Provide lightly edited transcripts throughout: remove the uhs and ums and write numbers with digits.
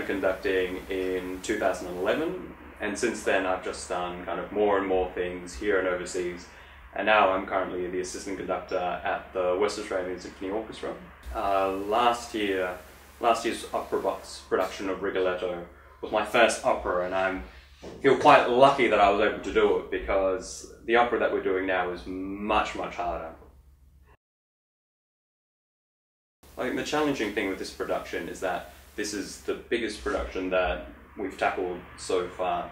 conducting in 2011, and since then I've just done kind of more and more things here and overseas, and now I'm currently the assistant conductor at the West Australian Symphony Orchestra. Last year's opera box production of Rigoletto was my first opera, and I feel quite lucky that I was able to do it, because the opera that we're doing now is much, much harder. I think the challenging thing with this production is that this is the biggest production that we've tackled so far.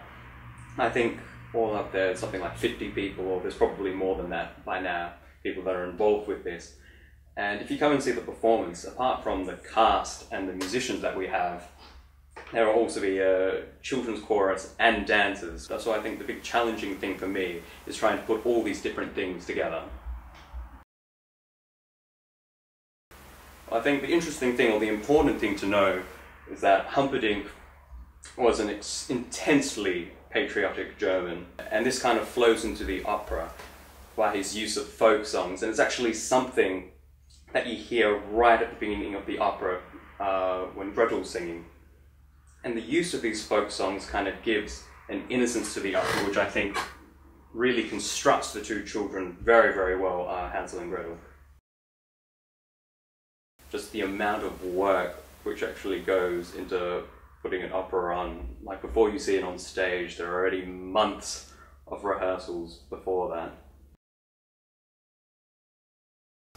I think all up there it's something like 50 people, or there's probably more than that by now, people that are involved with this. And if you come and see the performance, apart from the cast and the musicians that we have, there will also be a children's chorus and dancers. That's why I think the big challenging thing for me is trying to put all these different things together. I think the interesting thing, or the important thing to know, is that Humperdinck was an intensely patriotic German, and this kind of flows into the opera by his use of folk songs, and it's actually something that you hear right at the beginning of the opera when Gretel's singing. And the use of these folk songs kind of gives an innocence to the opera, which I think really constructs the two children very, very well, Hänsel and Gretel. Just the amount of work which actually goes into putting an opera on. Like, before you see it on stage, there are already months of rehearsals before that.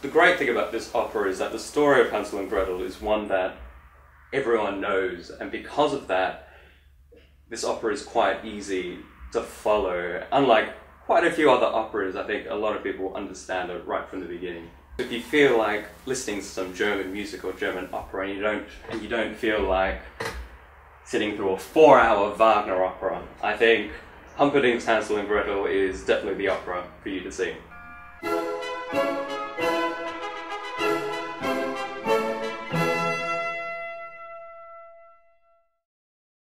The great thing about this opera is that the story of Hänsel and Gretel is one that everyone knows, and because of that, this opera is quite easy to follow. Unlike quite a few other operas, I think a lot of people understand it right from the beginning. If you feel like listening to some German music or German opera and you don't feel like sitting through a 4-hour Wagner opera, I think Humperdinck's Hänsel and Gretel is definitely the opera for you to see.